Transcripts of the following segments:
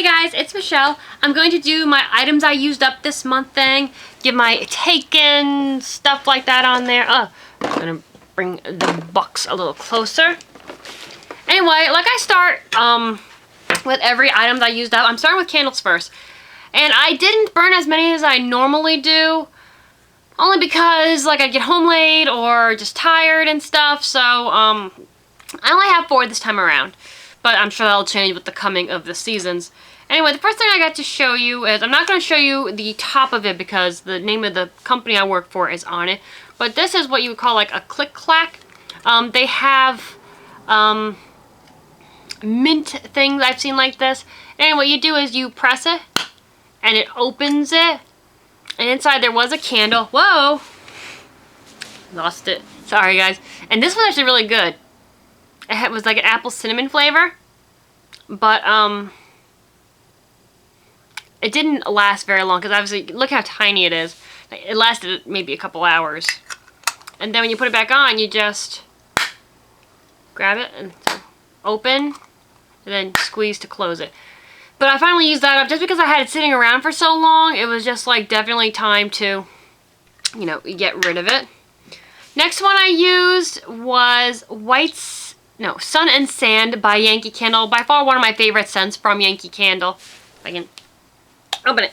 Hey guys, it's Michelle. I'm going to do my items I used up this month thing. Give my taken stuff like that on there. I'm gonna bring the box a little closer. Anyway, like I start with every item I used up. I'm starting with candles first. And I didn't burn as many as I normally do. Only because like I get home late or just tired and stuff. So I only have 4 this time around. But I'm sure that'll change with the coming of the seasons. Anyway, the first thing I got to show you is, I'm not going to show you the top of it because the name of the company I work for is on it. But this is what you would call like a click-clack. They have mint things I've seen like this. And what you do is you press it and it opens it. And inside there was a candle. Whoa! Lost it. Sorry guys. And this was actually really good. It was like an apple cinnamon flavor, but it didn't last very long because obviously look how tiny it is. It lasted maybe a couple hours, and then when you put it back on, you just grab it and open, and then squeeze to close it. But I finally used that up just because I had it sitting around for so long. It was just like definitely time to, you know, get rid of it. Next one I used was Sun and Sand by Yankee Candle. By far one of my favorite scents from Yankee Candle. If I can open it.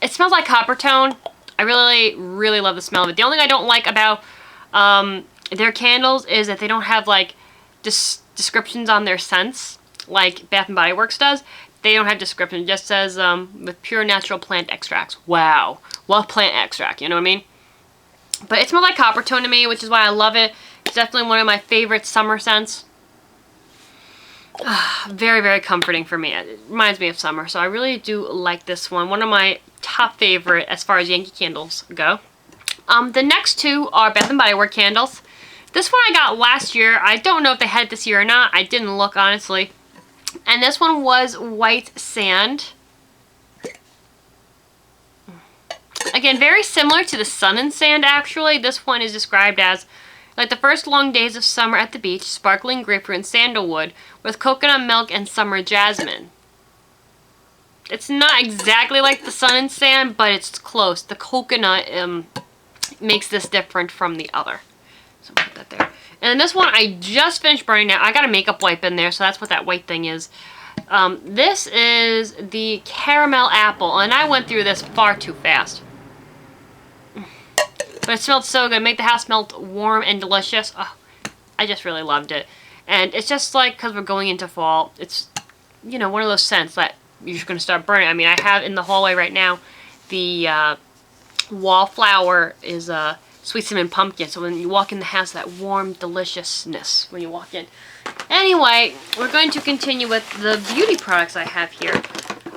It smells like copper tone. I really, really love the smell of it. The only thing I don't like about their candles is that they don't have like descriptions on their scents like Bath and Body Works does. They don't have description. It just says with pure natural plant extracts. Wow. Love plant extract, you know what I mean? But it smells like copper tone to me, which is why I love it. It's definitely one of my favorite summer scents. Very, very comforting for me. It reminds me of summer, so I really do like this one. One of my top favorite as far as Yankee candles go. The next two are Bath and Body Works candles. This one I got last year. I don't know if they had it this year or not. I didn't look, honestly. And this one was White Sand. Again, very similar to the Sun and Sand, actually. This one is described as like the first long days of summer at the beach, sparkling grapefruit and sandalwood with coconut milk and summer jasmine. It's not exactly like the Sun and Sand, but it's close. The coconut makes this different from the other. So I'll put that there. And this one I just finished burning now. I got a makeup wipe in there, so that's what that white thing is. This is the Caramel Apple, and I went through this far too fast. But it smelled so good. Made the house smell warm and delicious. Oh, I just really loved it. And it's just like, because we're going into fall, it's, you know, one of those scents that you're just going to start burning. I mean, I have in the hallway right now, the wallflower is sweet cinnamon pumpkin. So when you walk in the house, that warm deliciousness when you walk in. Anyway, we're going to continue with the beauty products I have here.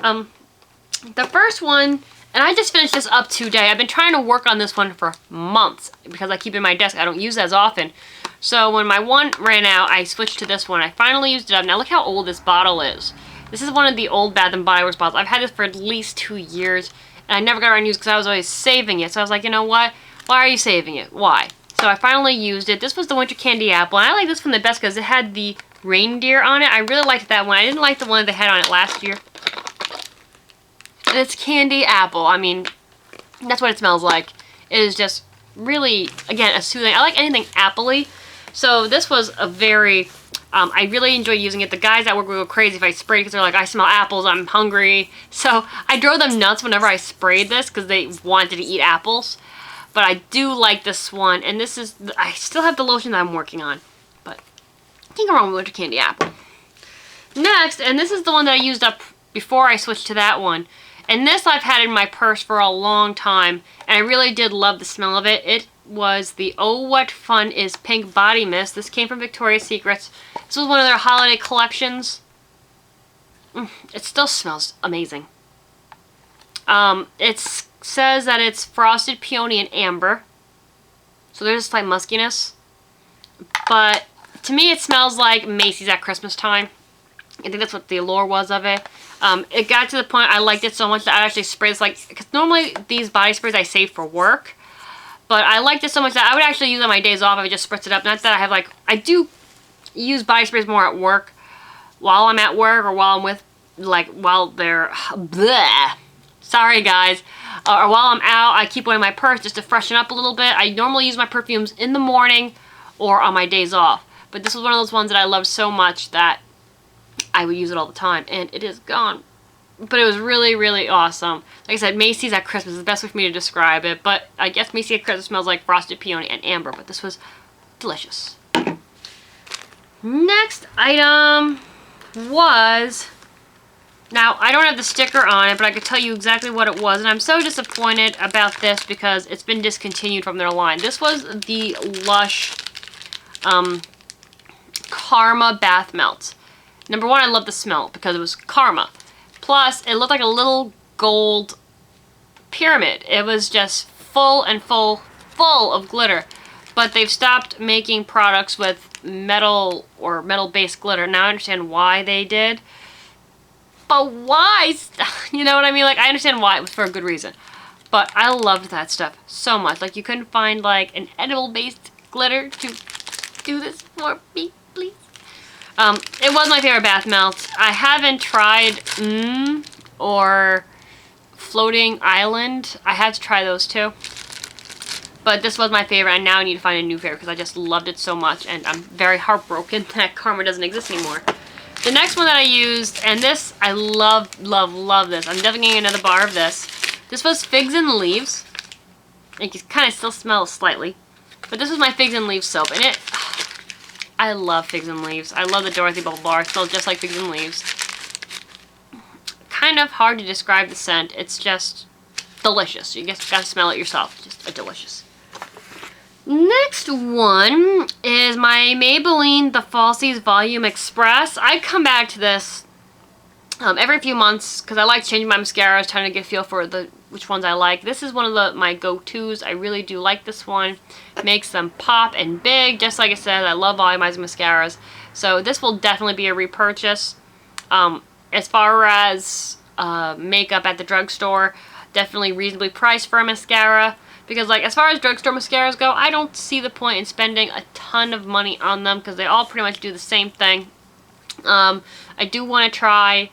The first one, and I just finished this up today. I've been trying to work on this one for months because I keep it in my desk. I don't use it as often. So when my one ran out, I switched to this one. I finally used it up. Now look how old this bottle is. This is one of the old Bath and Body Works bottles. I've had this for at least 2 years, and I never got around to use it because I was always saving it. So I was like, you know what? Why are you saving it? Why? So I finally used it. This was the Winter Candy Apple, and I like this one the best because it had the reindeer on it. I really liked that one. I didn't like the one they had on it last year. And it's candy apple. I mean, that's what it smells like. It is just really, again, a soothing. I like anything apple-y. So this was a very, I really enjoy using it. The guys at work would go crazy if I sprayed because they're like, I smell apples, I'm hungry. So I drove them nuts whenever I sprayed this because they wanted to eat apples. But I do like this one. And this is, I still have the lotion that I'm working on. But can't go wrong with Winter Candy Apple. Next, and this is the one that I used up before I switched to that one. And this I've had in my purse for a long time, and I really did love the smell of it. It was the Oh What Fun Is Pink Body Mist. This came from Victoria's Secrets. This was one of their holiday collections. It still smells amazing. It says that it's frosted peony and amber. So there's a slight muskiness. But to me it smells like Macy's at Christmas time. I think that's what the allure was of it. It got to the point I liked it so much that I actually sprayed this, like, because normally these body sprays I save for work, but I liked it so much that I would actually use on my days off. I would just spritz it up. Not that I have, like, I do use body sprays more at work, while I'm at work or while I'm with, like, while they're, bleh. Sorry guys. Or while I'm out, I keep one in my purse just to freshen up a little bit. I normally use my perfumes in the morning or on my days off. But this was one of those ones that I loved so much that I would use it all the time. And it is gone. But it was really, really awesome. Like I said, Macy's at Christmas is the best way for me to describe it. But I guess Macy's at Christmas smells like frosted peony and amber. But this was delicious. Next item was... Now, I don't have the sticker on it, but I could tell you exactly what it was. And I'm so disappointed about this because it's been discontinued from their line. This was the Lush Karma Bath Melts. Number one, I love the smell because it was Karma. Plus, it looked like a little gold pyramid. It was just full and full of glitter. But they've stopped making products with metal or metal-based glitter. Now I understand why they did. But why? You know what I mean? Like, I understand why. It was for a good reason. But I loved that stuff so much. Like, you couldn't find, like, an edible-based glitter to do this for me, please. It was my favorite bath melt. I haven't tried or Floating Island. I had to try those too. But this was my favorite, and now I need to find a new favorite because I just loved it so much, and I'm very heartbroken that Karma doesn't exist anymore. The next one that I used, and this, I love this. I'm definitely getting another bar of this. This was Figs and Leaves. You can kind of still smell slightly. But this was my Figs and Leaves soap, and it... I love Figs and Leaves. I love the Dorothy Bubble Bar. It smells just like Figs and Leaves. Kind of hard to describe the scent. It's just delicious. You just gotta smell it yourself. Just delicious. Next one is my Maybelline The Falsies Volume Express. I come back to this every few months because I like changing my mascaras, trying to get a feel for which ones I like. This is one of my go-tos. I really do like this one. Makes them pop and big. Just like I said, I love volumizing mascaras. So this will definitely be a repurchase. As far as makeup at the drugstore, definitely reasonably priced for a mascara. Because, like, as far as drugstore mascaras go, I don't see the point in spending a ton of money on them because they all pretty much do the same thing. I do want to try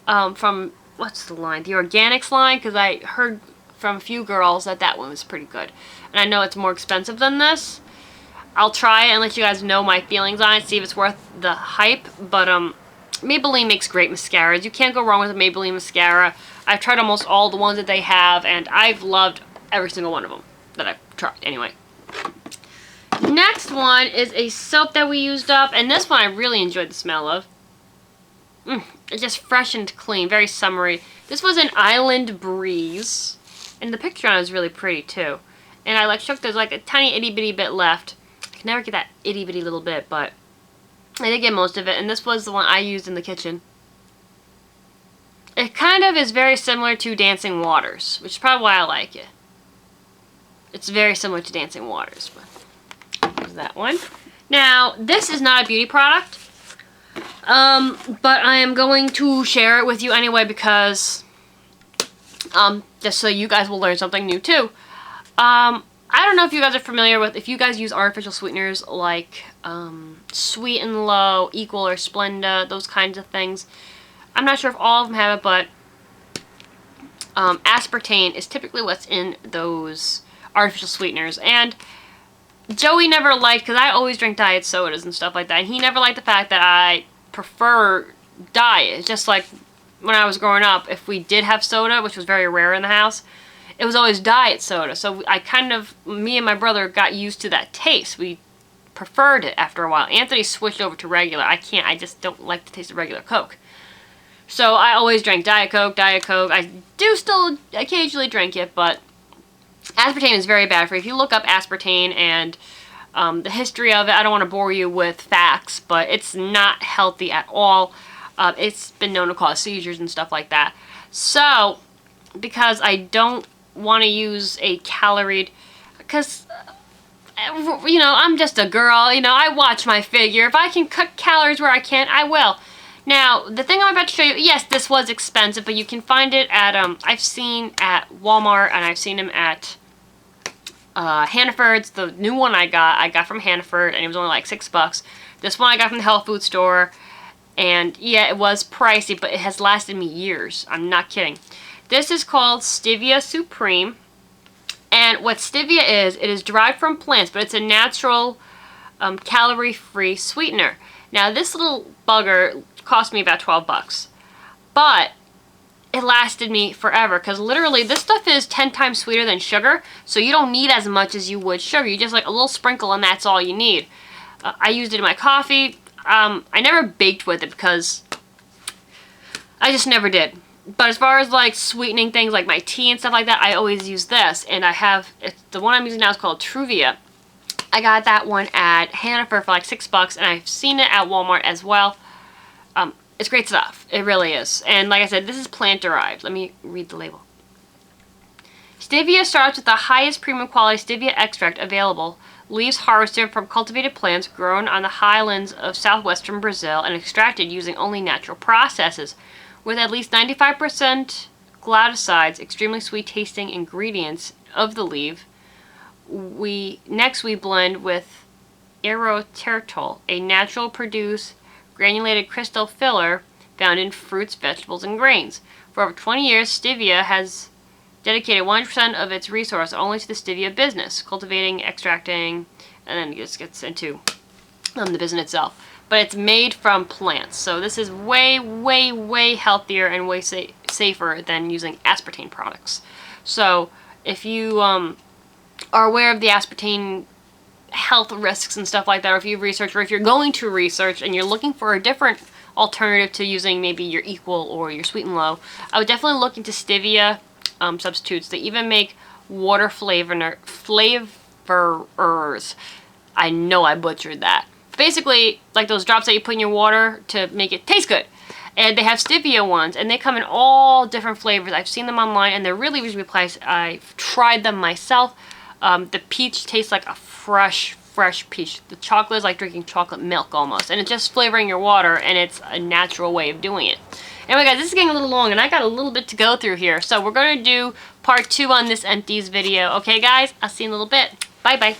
from, what's the line? The Organics line, because I heard from a few girls that that one was pretty good. And I know it's more expensive than this. I'll try it and let you guys know my feelings on it, see if it's worth the hype. But Maybelline makes great mascaras. You can't go wrong with a Maybelline mascara. I've tried almost all the ones that they have, and I've loved every single one of them that I've tried, anyway. Next one is a soap that we used up, and this one I really enjoyed the smell of. It's just fresh and clean, very summery. This was an Island Breeze, and the picture on it is really pretty too. And I shook, there's like a tiny itty bitty bit left. I can never get that itty bitty little bit, but I did get most of it, and this was the one I used in the kitchen. It kind of is very similar to Dancing Waters, which is probably why I like it. It's very similar to Dancing Waters, but there's that one. Now, this is not a beauty product, but I am going to share it with you anyway because, just so you guys will learn something new too. I don't know if you guys are familiar with, if you guys use artificial sweeteners like Sweet and Low, Equal, or Splenda, those kinds of things. I'm not sure if all of them have it, but aspartame is typically what's in those artificial sweeteners. And Joey never liked, because I always drink diet sodas and stuff like that, and he never liked the fact that I prefer diet. Just like when I was growing up, if we did have soda, which was very rare in the house, it was always diet soda. So I kind of, me and my brother got used to that taste. We preferred it after a while. Anthony switched over to regular. I just don't like the taste of regular Coke. So I always drank Diet Coke. I do still occasionally drink it, but aspartame is very bad for you. If you look up aspartame and the history of it, I don't want to bore you with facts, but it's not healthy at all. It's been known to cause seizures and stuff like that. So, because I don't want to use a caloried, because, you know, I'm just a girl, you know, I watch my figure. If I can cut calories where I can, I will. Now, the thing I'm about to show you, yes, this was expensive, but you can find it at, I've seen at Walmart, and I've seen them at Hannaford's. The new one I got from Hannaford, and it was only like $6. This one I got from the health food store, And yeah, it was pricey, but it has lasted me years. I'm not kidding. This is called Stevia Supreme. And what stevia is, it is derived from plants, but it's a natural calorie-free sweetener. Now, this little bugger cost me about 12 bucks. But it lasted me forever, because literally this stuff is 10 times sweeter than sugar, so you don't need as much as you would sugar. You just like a little sprinkle and that's all you need. I used it in my coffee. I never baked with it because I just never did. But as far as like sweetening things like my tea and stuff like that, I always use this. And I have, the one I'm using now is called Truvia. I got that one at Hannaford for like $6, and I've seen it at Walmart as well. It's great stuff. It really is. And like I said, this is plant derived. Let me read the label. Stevia starts with the highest premium quality stevia extract available. Leaves harvested from cultivated plants grown on the highlands of southwestern Brazil and extracted using only natural processes. With at least 95% glycosides, extremely sweet tasting ingredients of the leaf, we blend with erythritol, a natural produced granulated crystal filler found in fruits, vegetables, and grains. For over 20 years, Stevia has dedicated 100% of its resource only to the stevia business, cultivating, extracting, and then it just gets into the business itself. But it's made from plants, so this is way, way, way healthier and way safer than using aspartame products. So if you are aware of the aspartame health risks and stuff like that, or if you've researched, or if you're going to research and you're looking for a different alternative to using maybe your Equal or your Sweet and Low, I would definitely look into stevia substitutes. They even make water flavorers. I know I butchered that. Basically, like those drops that you put in your water to make it taste good. And they have stevia ones, and they come in all different flavors. I've seen them online, and they're really reasonably priced. I've tried them myself. The peach tastes like a fresh peach. The chocolate is like drinking chocolate milk almost, and it's just flavoring your water, and it's a natural way of doing it. Anyway, guys, this is getting a little long, and I got a little bit to go through here, so we're going to do part 2 on this empties video. Okay, guys? I'll see you in a little bit. Bye-bye.